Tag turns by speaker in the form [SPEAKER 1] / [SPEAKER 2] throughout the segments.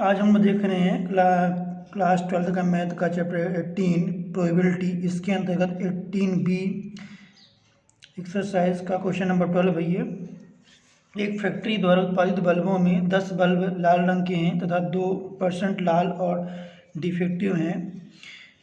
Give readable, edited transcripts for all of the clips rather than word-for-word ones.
[SPEAKER 1] आज हम देख रहे हैं क्लास 12 का मैथ का चैप्टर 18 प्रोबेबिलिटी। इसके अंतर्गत 18B एक्सरसाइज का क्वेश्चन नंबर 12 है ये। एक फैक्ट्री द्वारा उत्पादित बल्बों में 10 बल्ब लाल रंग के हैं तथा 2% लाल और डिफेक्टिव हैं।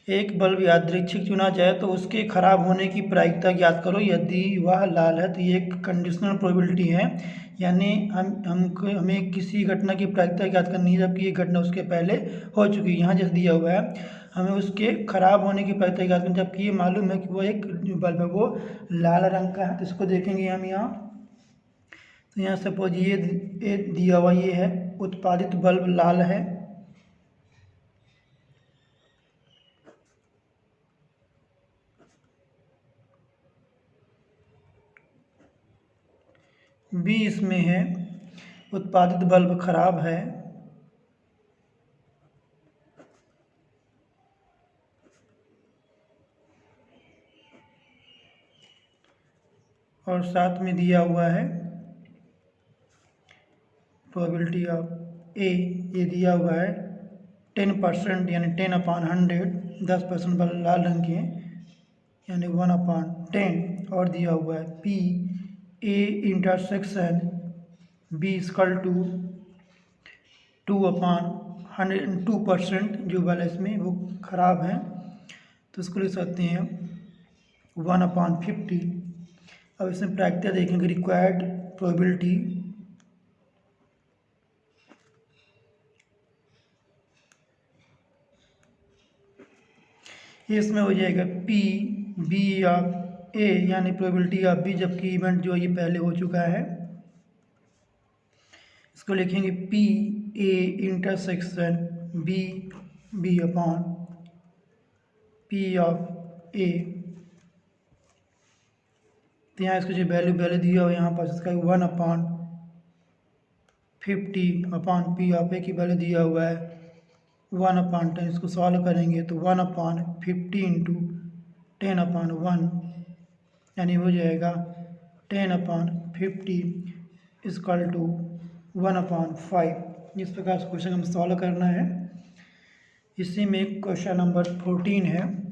[SPEAKER 1] एक बल्ब यादृच्छिक चुना जाए तो उसके खराब होने की प्रायिकता ज्ञात करो। यदि वह लाल है तो ये एक कंडीशनल प्रोबेबिलिटी है, यानी हमें किसी घटना की प्रायिकता ज्ञात करनी है जबकि ये घटना उसके पहले हो चुकी है। यहाँ जैसे दिया हुआ है हमें उसके खराब होने की प्रायिकता ज्ञात करनी, जबकि ये मालूम है कि वो एक बल्ब है वो लाल रंग का है। तो इसको देखेंगे हम यहाँ। तो यहाँ सपोज ये दिया हुआ ये है उत्पादित बल्ब लाल है, बी इसमें है उत्पादित बल्ब खराब है, और साथ में दिया हुआ है प्रोबेबिलिटी ऑफ ए, ये दिया हुआ है 10% यानी 10/100, 10% बल्ब लाल रंग के यानी 1/10, और दिया हुआ है P A intersection B equal to 2/100 जो वाला इसमें वो ख़राब है, तो इसको लिख सकते हैं 1/50। अब इसमें प्रायिकता देखेंगे रिक्वायर्ड प्रोबेबिलिटी। इसमें हो जाएगा पी बी ऑफ ए यानी प्रोबेबिलिटी ऑफ बी, जबकि इवेंट जो ये पहले हो चुका है। इसको लिखेंगे P A intersection B B upon P of A. तो यहाँ इसको जो वैल्यू दिया हो यहाँ पर इसका 1/50 पी ऑफ ए की वैल्यू दिया हुआ है 1/10। इसको सॉल्व करेंगे तो 1/50 इंटू 10/1 यानी हो जाएगा 10/50 इक्वल टू 1/5। इस प्रकार से क्वेश्चन हम सॉल्व करना है। इसी में क्वेश्चन नंबर 14 है।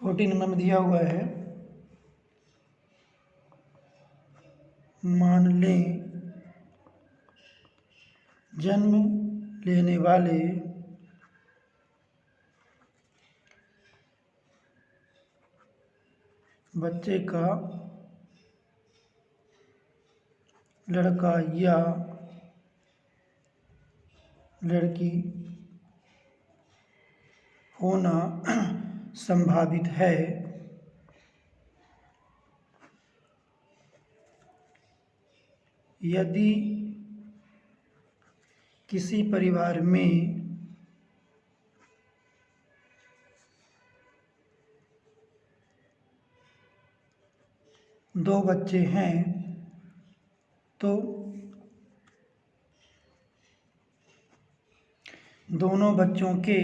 [SPEAKER 1] नंबर में दिया हुआ है मान लें जन्म लेने वाले बच्चे का लड़का या लड़की होना संभावित है यदि किसी परिवार में दो बच्चे हैं तो दोनों बच्चों के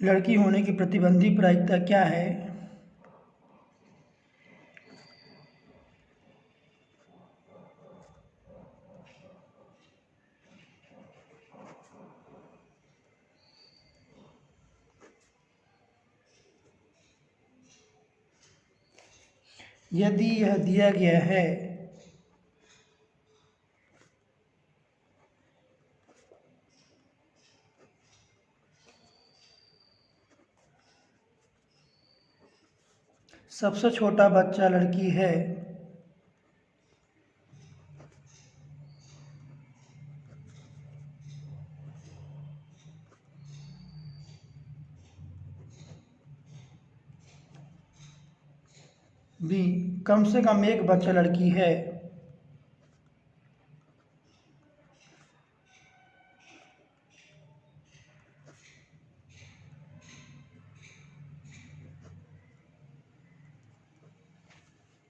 [SPEAKER 1] लड़की होने की प्रतिबंधित प्रायिकता क्या है। यदि यह दिया गया है सबसे छोटा बच्चा लड़की है बी कम से कम एक बच्चा लड़की है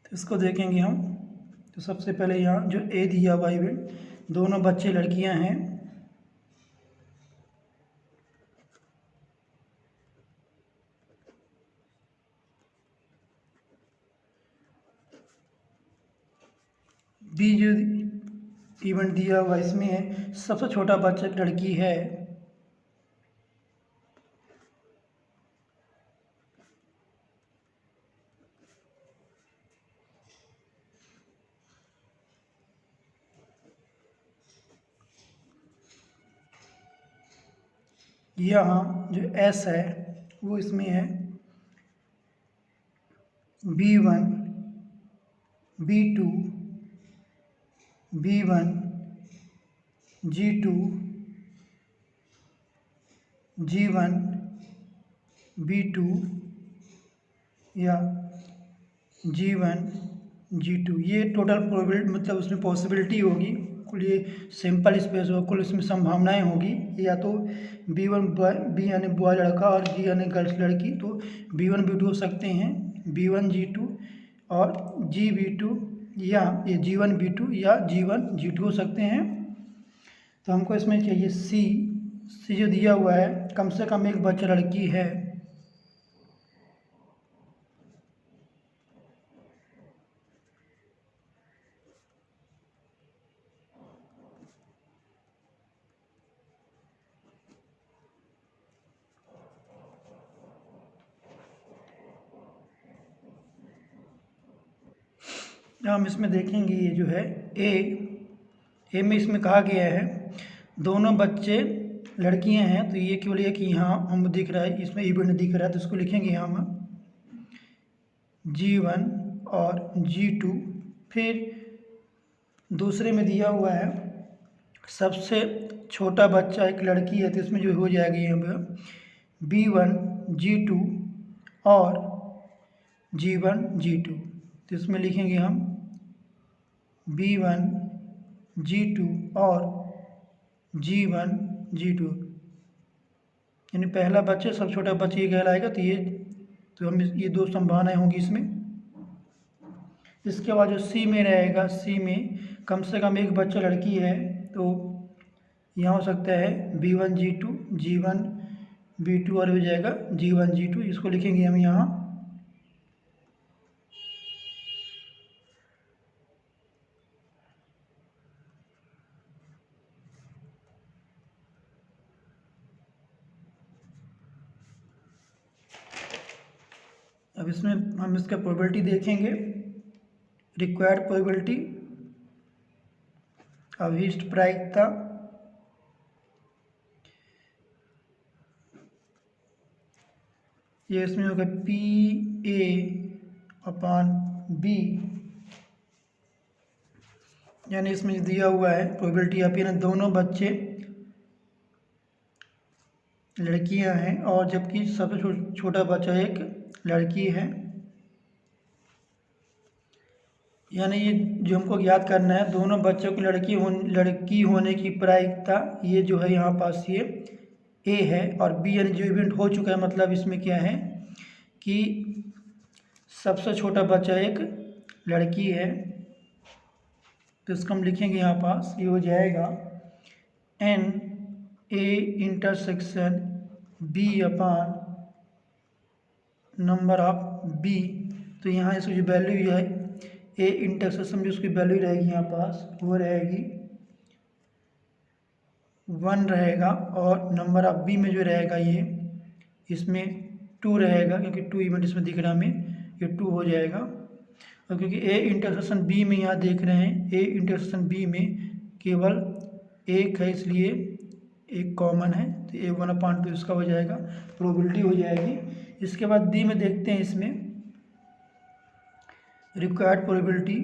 [SPEAKER 1] तो इसको देखेंगे हम। तो सबसे पहले यहाँ जो ए दिया हुआ इवेंट दोनों बच्चे लड़कियां हैं बी जो इवेंट दिया हुआ इसमें है सबसे छोटा बच्चा एक लड़की है। यहाँ जो एस है वो इसमें है B1 B2 B1 G2 G1 B2 या G1 G2, ये टोटल प्रोबेबिलिटी मतलब उसमें पॉसिबिलिटी होगी। कुल ये सैंपल स्पेस होगा, कुल इसमें संभावनाएं होगी। या तो B1 बी यानी बॉय लड़का और G यानी गर्ल्स लड़की, तो B1 B2 हो सकते हैं, B1 G2 और GB2 या ये G1 B2 या G1 G2 हो सकते हैं। तो हमको इसमें चाहिए सी जो दिया हुआ है कम से कम एक बच्चा लड़की है। हम इसमें देखेंगे ये जो है ए में इसमें कहा गया है दोनों बच्चे लड़कियां हैं, तो ये केवल ये कि यहाँ हम दिख रहा है इसमें इवेंट दिख रहा है, तो इसको लिखेंगे हम G1 और G2। फिर दूसरे में दिया हुआ है सबसे छोटा बच्चा एक लड़की है, तो इसमें जो हो जाएगा यहाँ B1 G2 और G1 G2, तो इसमें लिखेंगे हम B1 G2 और G1 G2, यानी पहला बच्चा सब छोटा बच्चा ये कहलाएगा। तो हम ये दो संभावनाएं होंगी इसमें। इसके बाद जो सी में रहेगा, सी में कम से कम एक बच्चा लड़की है, तो यहाँ हो सकता है B1 G2 G1 B2 और हो जाएगा G1 G2, इसको लिखेंगे हम यहाँ। अब इसमें हम इसका प्रोबेबिलिटी देखेंगे। रिक्वायर्ड प्रोबेबिलिटी, अभीष्ट प्रायिकता, ये इसमें होगा PA/B, यानी इसमें दिया हुआ है प्रोबेबिलिटी आप ना दोनों बच्चे लड़कियां हैं और जबकि सबसे छोटा बच्चा एक लड़की है, यानी ये जो हमको याद करना है दोनों बच्चों की लड़की होने की प्रायिकता ये जो है यहाँ पास ये ए है, और बी यानी जो इवेंट हो चुका है, मतलब इसमें क्या है कि सबसे छोटा बच्चा एक लड़की है, तो इसको हम लिखेंगे यहाँ पास, ये हो जाएगा NA/B/, नंबर ऑफ बी। तो यहाँ इसकी जो वैल्यू है A/, जो उसकी वैल्यू रहेगी यहाँ पास वो रहेगी 1 रहेगा, और नंबर ऑफ बी में जो रहेगा ये इसमें 2 रहेगा, क्योंकि 2 इवेंट इसमें दिख रहा है हमें, ये 2 हो जाएगा। और क्योंकि A/B में यहाँ देख रहे हैं A/B में केवल एक है, इसलिए एक कॉमन है, तो A1/2 इसका हो जाएगा, प्रोबेबिलिटी हो जाएगी। इसके बाद डी में देखते हैं इसमें रिक्वायर्ड प्रोबेबिलिटी,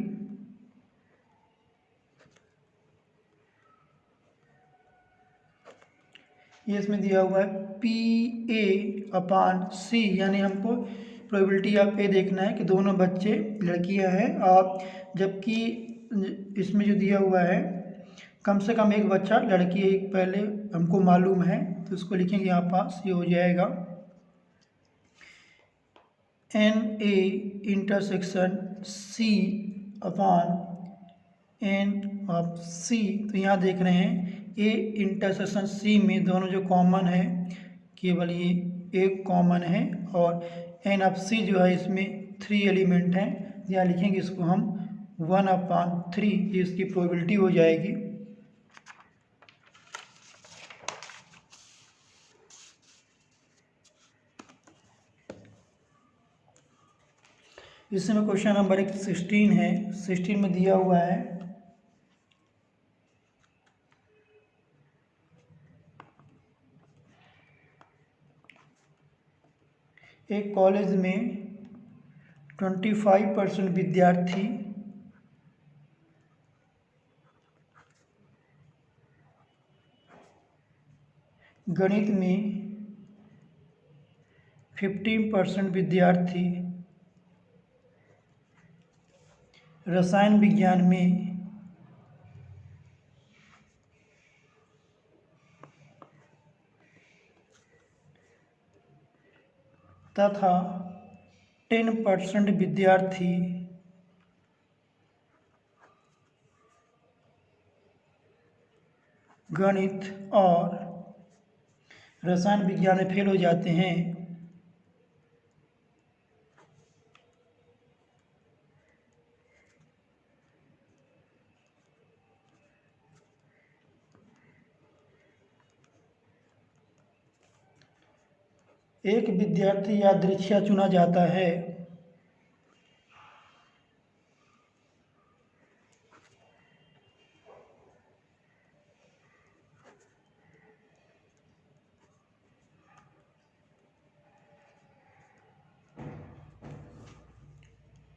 [SPEAKER 1] ये इसमें दिया हुआ है PA/C, यानी हमको प्रोबेबिलिटी ऑफ ए देखना है कि दोनों बच्चे लड़कियां हैं, और जबकि इसमें जो दिया हुआ है कम से कम एक बच्चा लड़की है, पहले हमको मालूम है, तो इसको लिखेंगे यहाँ पास, ये हो जाएगा NA/C/N/C। तो यहाँ देख रहे हैं A/C में दोनों जो कॉमन है केवल ये एक कॉमन है, और N/C जो है इसमें 3 एलिमेंट हैं, यहाँ लिखेंगे इसको हम 1/3 ये इसकी प्रोबेबिलिटी हो जाएगी। इसमें क्वेश्चन नंबर 16 है। 16 में दिया हुआ है एक कॉलेज में 25% विद्यार्थी गणित में, 15% विद्यार्थी रसायन विज्ञान में तथा 10% विद्यार्थी गणित और रसायन विज्ञान में फेल हो जाते हैं, एक विद्यार्थी यादृच्छिक चुना जाता है।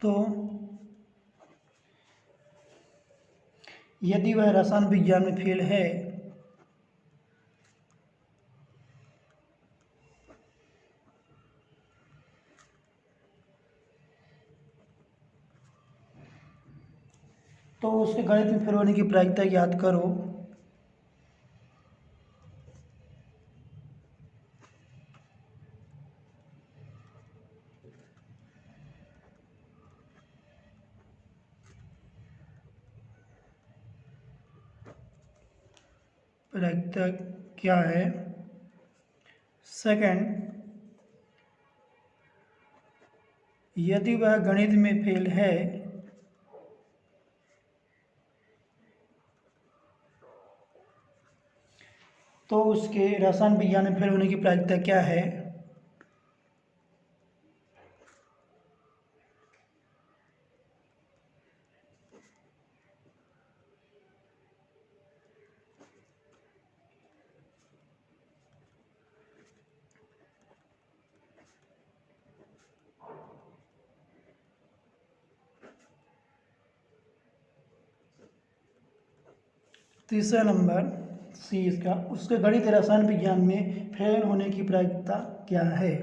[SPEAKER 1] तो यदि वह रसायन विज्ञान में फेल है तो उसके गणित में फेल होने की प्रायिकता याद करो। प्रायिकता क्या है? सेकंड, यदि वह गणित में फेल है तो उसके रसायन विज्ञान में फेल होने की प्रायिकता क्या है? तीसरा नंबर सी इसका, उसके गणित रसायन विज्ञान में फेल होने की प्रायिकता क्या है?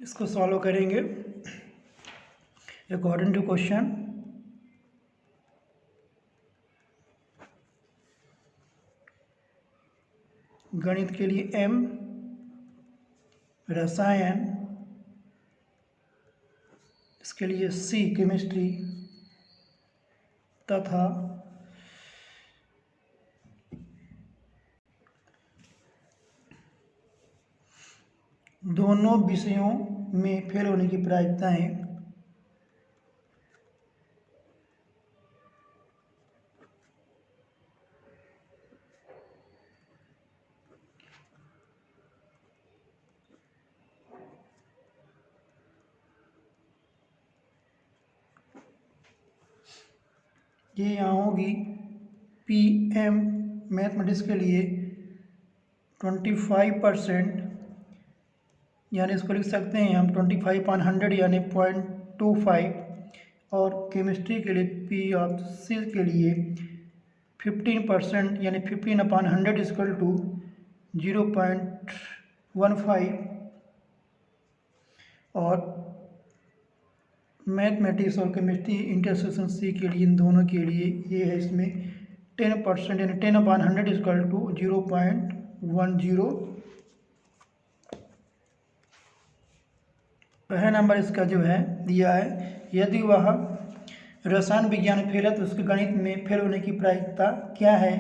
[SPEAKER 1] इसको सॉल्व करेंगे अकॉर्डिंग टू क्वेश्चन। गणित के लिए M, रसायन इसके लिए C केमिस्ट्री तथा दोनों विषयों में फेल होने की प्रायिकताएं ये यहाँ होगी। PM मैथमेटिक्स के लिए 25%, यानी इसको लिख सकते हैं हम 25/100 यानी 0.25, और केमिस्ट्री के लिए P(C) के लिए 15% यानी 15/100 इक्वल टू 0.15, और मैथमेटिक्स और केमिस्ट्री इंटरसेक्शन सी के लिए, इन दोनों के लिए ये है इसमें 10% यानी 10/100 इक्वल टू 0.10। पहला नंबर इसका जो है दिया है, यदि वह रसायन विज्ञान में फेल है तो उसके गणित में फेल होने की प्रायिकता क्या है।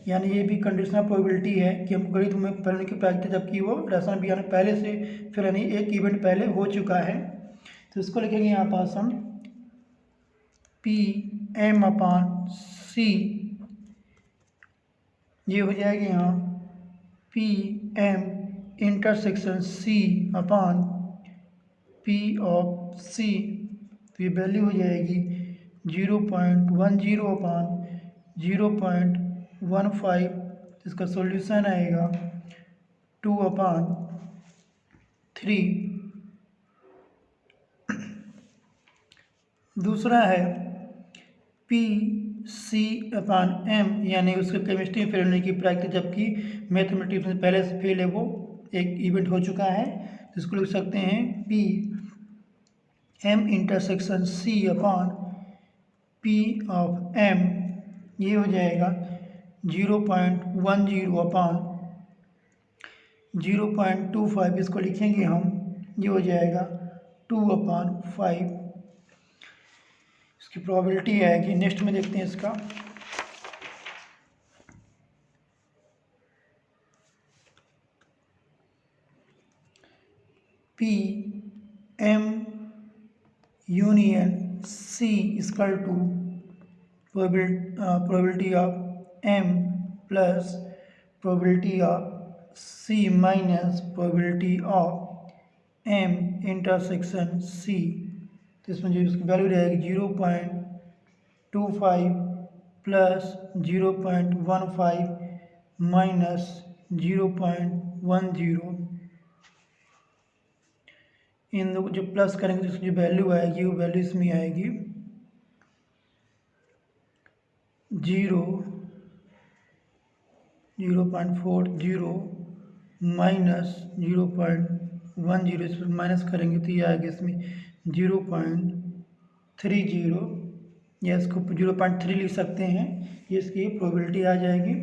[SPEAKER 1] यानी ये भी कंडीशनल प्रोबेबिलिटी है कि हमको गणित में फेल होने की प्रायिकता, जबकि वो रसायन विज्ञान में पहले से फेल यानी एक इवेंट पहले हो चुका है। तो इसको लिखेंगे यहाँ पास हम Pm/C, ये हो जाएगी यहाँ Pm इंटरसेक्शन C/P(C), तो ये वैल्यू हो जाएगी 0.10/0.15। इसका सॉल्यूशन आएगा 2/3। दूसरा है Pc/m, यानी उसके केमिस्ट्री में फेल होने की प्रायिकता, जबकि मैथमेटिक्स में पहले से फेल है, वो एक इवेंट हो चुका है। तो इसको लिख सकते हैं Pm इंटरसेक्शन C/P(m), ये हो जाएगा 0.10/0.25। इसको लिखेंगे हम, ये हो जाएगा 2/5। इसकी प्रोबेबिलिटी आएगी। नेक्स्ट में देखते हैं इसका P(m)(C) equal to probability of m plus probability of C minus probability of m intersection C। तो इसमें जो इसकी वैल्यू रहेगी 0.25 प्लस 0.15 माइनस 0.10। इन लोग जो प्लस करेंगे तो इसकी जो वैल्यू आएगी वो वैल्यू इसमें आएगी 0.40 माइनस 0.10। इसमें माइनस करेंगे तो ये आएगा इसमें 0.30, या इसको 0.3 लिख सकते हैं। ये इसकी प्रोबेबिलिटी आ जाएगी।